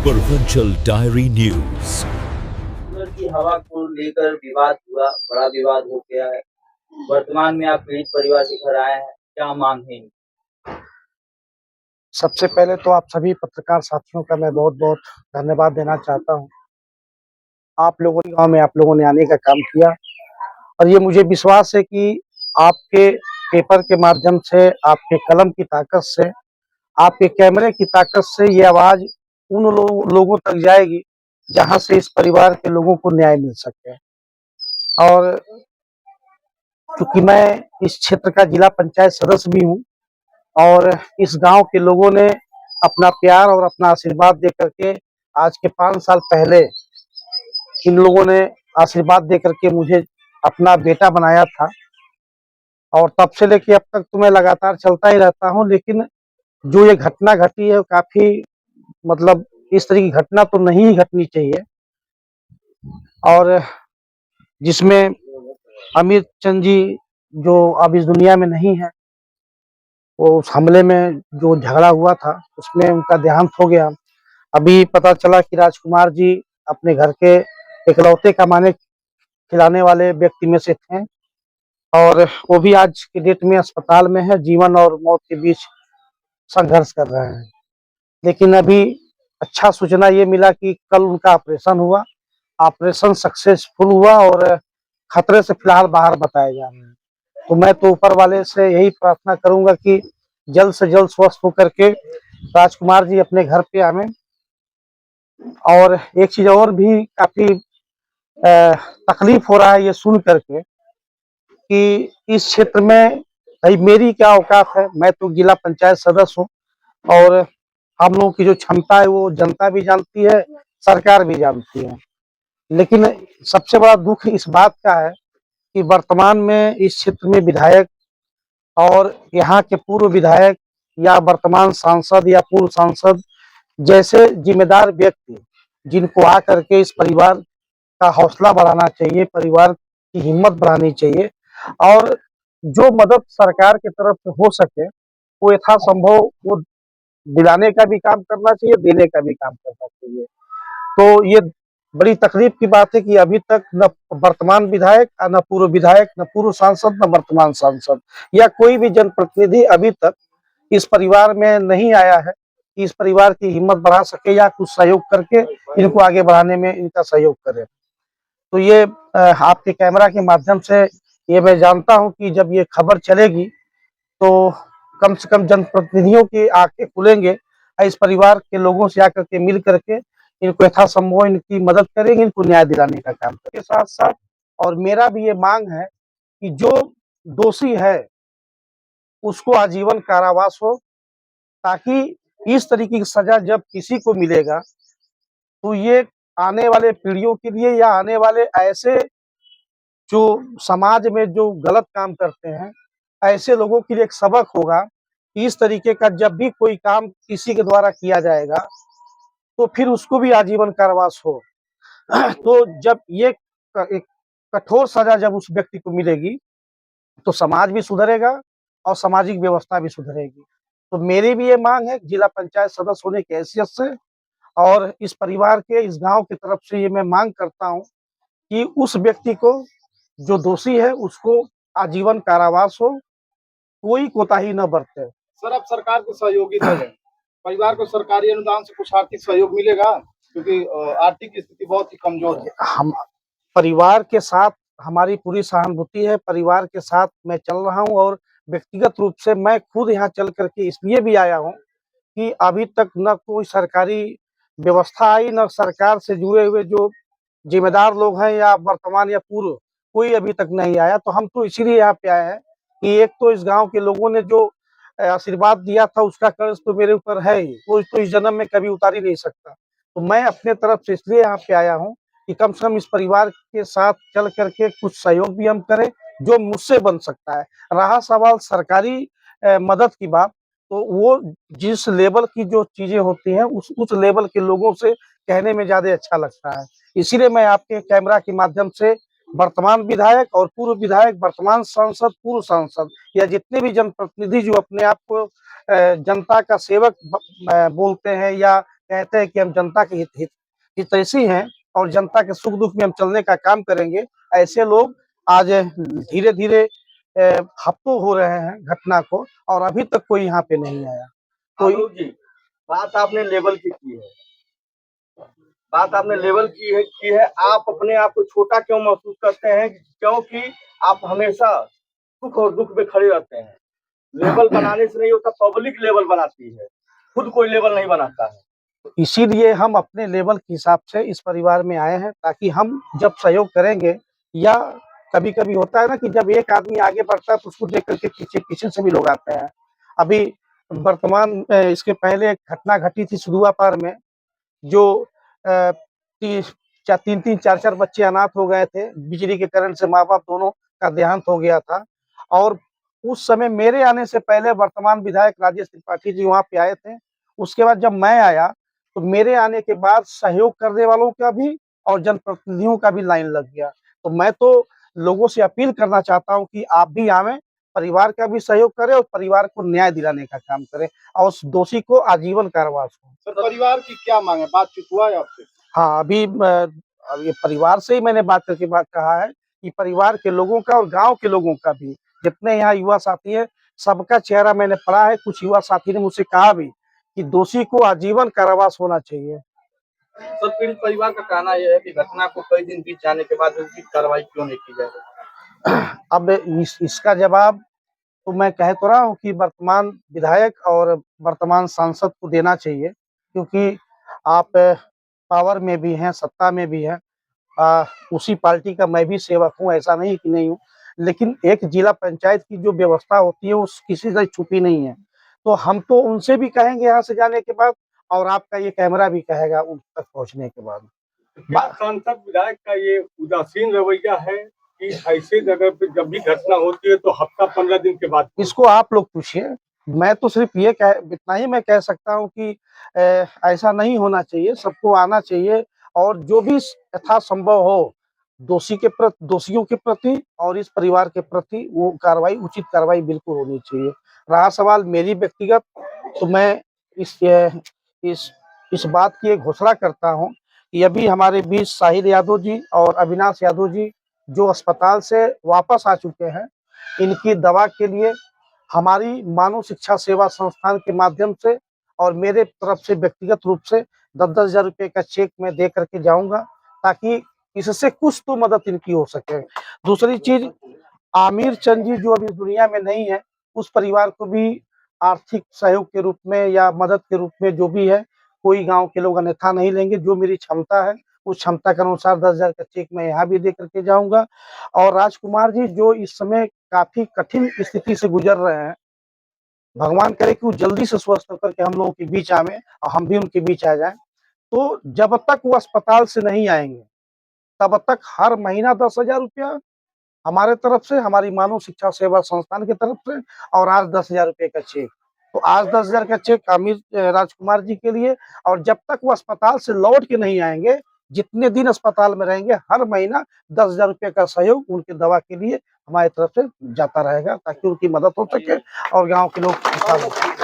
Provincial Diary News। Cooler की हवा को लेकर विवाद हुआ, बड़ा विवाद हो गया है। वर्तमान में आप पीड़ित परिवार से घर आए हैं, क्या मांग है इनकी? सबसे पहले तो आप सभी पत्रकार साथियों का मैं बहुत-बहुत धन्यवाद देना चाहता हूँ। आप लोगों ने गाँव में आप लोगों ने आने का काम किया और ये मुझे विश्वास है कि आपके पेपर के माध्यम से, आपके कलम की ताकत से, आपके कैमरे की ताकत से ये आवाज़ उन लोगों तक जाएगी, जहाँ से इस परिवार के लोगों को न्याय मिल सके। और चूँकि मैं इस क्षेत्र का जिला पंचायत सदस्य भी हूँ और इस गाँव के लोगों ने अपना प्यार और अपना आशीर्वाद दे करके आज के 5 साल पहले इन लोगों ने आशीर्वाद दे करके मुझे अपना बेटा बनाया था और तब से लेके अब तक तो मैं लगातार चलता ही रहता हूँ। लेकिन जो ये घटना घटी है काफ़ी मतलब इस तरह की घटना तो नहीं ही घटनी चाहिए और जिसमें अमित चंद जी जो अब इस दुनिया में नहीं है, वो उस हमले में जो झगड़ा हुआ था उसमें उनका देहांत हो गया। अभी पता चला कि राजकुमार जी अपने घर के इकलौते कमाने खिलाने वाले व्यक्ति में से थे और वो भी आज की डेट में अस्पताल में है, जीवन और मौत के बीच संघर्ष कर रहे हैं। लेकिन अभी अच्छा सूचना ये मिला कि कल उनका ऑपरेशन हुआ, ऑपरेशन सक्सेसफुल हुआ और खतरे से फिलहाल बाहर बताए जा रहे हैं। तो मैं तो ऊपर वाले से यही प्रार्थना करूंगा कि जल्द से जल्द स्वस्थ होकर के राजकुमार जी अपने घर पे आवें। और एक चीज़ और भी काफ़ी तकलीफ हो रहा है ये सुन करके कि इस क्षेत्र में भाई मेरी क्या औकात है, मैं तो जिला पंचायत सदस्य हूँ और हम लोगों की जो क्षमता है वो जनता भी जानती है, सरकार भी जानती है। लेकिन सबसे बड़ा दुख इस बात का है कि वर्तमान में इस क्षेत्र में विधायक और यहाँ के पूर्व विधायक या वर्तमान सांसद या पूर्व सांसद जैसे जिम्मेदार व्यक्ति जिनको आकर के इस परिवार का हौसला बढ़ाना चाहिए, परिवार की हिम्मत बढ़ानी चाहिए और जो मदद सरकार की तरफ से हो सके वो यथासंभव वो दिलाने का भी काम करना चाहिए, देने का भी काम करना चाहिए। तो ये बड़ी तकलीफ की बात है कि अभी तक न वर्तमान विधायक, न पूर्व विधायक, न पूर्व सांसद, न वर्तमान सांसद या कोई भी जनप्रतिनिधि अभी तक इस परिवार में नहीं आया है कि इस परिवार की हिम्मत बढ़ा सके या कुछ सहयोग करके इनको आगे बढ़ाने में इनका सहयोग करे। तो ये आपके कैमरा के माध्यम से ये मैं जानता हूँ कि जब ये खबर चलेगी तो कम से कम जनप्रतिनिधियों की आंखें खुलेंगे और इस परिवार के लोगों से आकर के मिल करके इनको यथासंभव इनकी मदद करेंगे, इनको न्याय दिलाने का काम करेंगे। साथ साथ और मेरा भी ये मांग है कि जो दोषी है उसको आजीवन कारावास हो, ताकि इस तरीके की सजा जब किसी को मिलेगा तो ये आने वाले पीढ़ियों के लिए या आने वाले ऐसे जो समाज में जो गलत काम करते हैं, ऐसे लोगों के लिए एक सबक होगा कि इस तरीके का जब भी कोई काम किसी के द्वारा किया जाएगा, तो फिर उसको भी आजीवन कारावास हो। तो जब ये एक कठोर सज़ा जब उस व्यक्ति को मिलेगी, तो समाज भी सुधरेगा और सामाजिक व्यवस्था भी सुधरेगी। तो मेरी भी ये माँग है जिला पंचायत सदस्य होने की हैसियत से और इस परिवार के, इस गाँव की तरफ से ये मैं माँग करता हूँ कि उस व्यक्ति को जो दोषी है उसको आजीवन कारावास हो, कोई कोताही न बरते। सर, अब सरकार को सहयोगी दल है, परिवार को सरकारी अनुदान से कुछ आर्थिक सहयोग मिलेगा? क्योंकि आर्थिक स्थिति बहुत ही कमजोर है। हम परिवार के साथ हमारी पूरी सहानुभूति है, परिवार के साथ मैं चल रहा हूँ और व्यक्तिगत रूप से मैं खुद यहाँ चल करके इसलिए भी आया हूँ कि अभी तक न कोई सरकारी व्यवस्था आई, न सरकार से जुड़े हुए जो जिम्मेदार लोग हैं या वर्तमान या पूर्व, कोई अभी तक नहीं आया। तो हम तो इसीलिए यहाँ पे आए हैं कि एक तो इस गाँव के लोगों ने जो आशीर्वाद दिया था उसका कर्ज तो मेरे ऊपर है ही, वो तो इस जन्म में कभी उतार ही नहीं सकता। तो मैं अपने तरफ से इसलिए यहाँ पे आया हूँ कि कम से कम इस परिवार के साथ चल करके कुछ सहयोग भी हम करें, जो मुझसे बन सकता है। रहा सवाल सरकारी मदद की बात, तो वो जिस लेवल की जो चीज़ें होती हैं उस लेवल के लोगों से कहने में ज़्यादा अच्छा लगता है। इसीलिए मैं आपके कैमरा के माध्यम से वर्तमान विधायक और पूर्व विधायक, वर्तमान सांसद, पूर्व सांसद या जितने भी जनप्रतिनिधि जो अपने आप को जनता का सेवक बोलते हैं या कहते हैं कि हम जनता के हितैषी हैं और जनता के सुख दुख में हम चलने का काम करेंगे, ऐसे लोग आज धीरे धीरे हफ्तों हो रहे हैं घटना को और अभी तक कोई यहाँ पे नहीं आया। कोई आलोक जी, बात आपने लेवल की है, बात आपने लेवल की है। आप अपने आप को छोटा क्यों महसूस करते हैं? क्योंकि आप हमेशा सुख और दुख में खड़े रहते हैं। लेवल बनाने से नहीं होता, पब्लिक लेवल बनाती है, खुद कोई लेवल नहीं बनाता है। इसीलिए हम अपने लेवल के हिसाब से इस परिवार में आए हैं, ताकि हम जब सहयोग करेंगे या कभी कभी होता है ना कि जब एक आदमी आगे बढ़ता है तो उसको देख करके पीछे पीछे से भी लोग आते हैं। अभी वर्तमान इसके पहले एक घटना घटी थी सुदुआ पार में, जो तीन तीन चार चार बच्चे अनाथ हो गए थे, बिजली के करंट से माँ बाप दोनों का देहांत हो गया था। और उस समय मेरे आने से पहले वर्तमान विधायक राजेश त्रिपाठी जी वहाँ पे आए थे। उसके बाद जब मैं आया तो मेरे आने के बाद सहयोग करने वालों का भी और जनप्रतिनिधियों का भी लाइन लग गया। तो मैं तो लोगों से अपील करना चाहता हूँ कि आप भी आवें, परिवार का भी सहयोग करें और परिवार को न्याय दिलाने का काम करें और उस दोषी को आजीवन कारावास हो। सर, परिवार की क्या मांग है? बातचीत हुआ है आपसे? हाँ, अभी ये परिवार से ही मैंने बात करके कहा है कि परिवार के लोगों का और गांव के लोगों का भी, जितने यहाँ युवा साथी हैं, सबका चेहरा मैंने पढ़ा है। कुछ युवा साथी ने मुझसे कहा भी कि दोषी को आजीवन कारावास होना चाहिए। सर, पीड़ित परिवार का कहना यह है कि घटना को कई दिन बीत जाने के बाद उचित कार्रवाई क्यों नहीं की जा रही? अब इसका जवाब तो मैं कह तो रहा हूँ कि वर्तमान विधायक और वर्तमान सांसद को देना चाहिए, क्योंकि आप पावर में भी हैं, सत्ता में भी हैं। उसी पार्टी का मैं भी सेवक हूँ, ऐसा नहीं कि नहीं हूँ, लेकिन एक जिला पंचायत की जो व्यवस्था होती है उस किसी से छुपी नहीं है। तो हम तो उनसे भी कहेंगे यहाँ से जाने के बाद, और आपका ये कैमरा भी कहेगा उन तक पहुँचने के बाद। क्या सांसद विधायक का ये उदासीन रवैया है कि ऐसे जगह पे जब भी घटना होती है तो हफ्ता 15 दिन के बाद? इसको आप लोग पूछिए, मैं तो सिर्फ ये इतना ही मैं कह सकता हूँ कि ऐसा नहीं होना चाहिए, सबको आना चाहिए और जो भी यथासंभव हो दोषियों के प्रति और इस परिवार के प्रति वो कार्रवाई, उचित कार्रवाई बिल्कुल होनी चाहिए। रहा सवाल मेरी व्यक्तिगत, तो मैं इस इस इस बात की एक घोषणा करता हूँ कि अभी हमारे बीच साहिल यादव जी और अविनाश यादव जी जो अस्पताल से वापस आ चुके हैं, इनकी दवा के लिए हमारी मानव शिक्षा सेवा संस्थान के माध्यम से और मेरे तरफ से व्यक्तिगत रूप से 10-10 हजार रुपये का चेक मैं दे करके जाऊंगा, ताकि इससे कुछ तो मदद इनकी हो सके। दूसरी चीज, आमिर चंद जी जो अभी दुनिया में नहीं है, उस परिवार को भी आर्थिक सहयोग के रूप में या मदद के रूप में जो भी है, कोई गांव के लोग अन्यथा नहीं लेंगे। जो मेरी क्षमता है उस क्षमता के अनुसार 10 हजार का चेक मैं यहाँ भी दे करके जाऊंगा। और राजकुमार जी जो इस समय काफी कठिन स्थिति से गुजर रहे हैं, भगवान करे कि वो जल्दी से स्वस्थ होकर के हम लोगों के बीच आवे और हम भी उनके बीच आ जाएं। तो जब तक वो अस्पताल से नहीं आएंगे तब तक हर महीना 10 हजार रुपया हमारे तरफ से, हमारी मानव शिक्षा सेवा संस्थान की तरफ से, और आज 10 हजार रुपये का चेक। तो आज 10 हजार का चेक अमित राजकुमार जी के लिए, और जब तक वो अस्पताल से लौट के नहीं आएंगे, जितने दिन अस्पताल में रहेंगे, हर महीना 10 हजार रुपये का सहयोग उनकी दवा के लिए हमारी तरफ से जाता रहेगा, ताकि उनकी मदद हो सके और गाँव के लोग खुशहाल हो सके।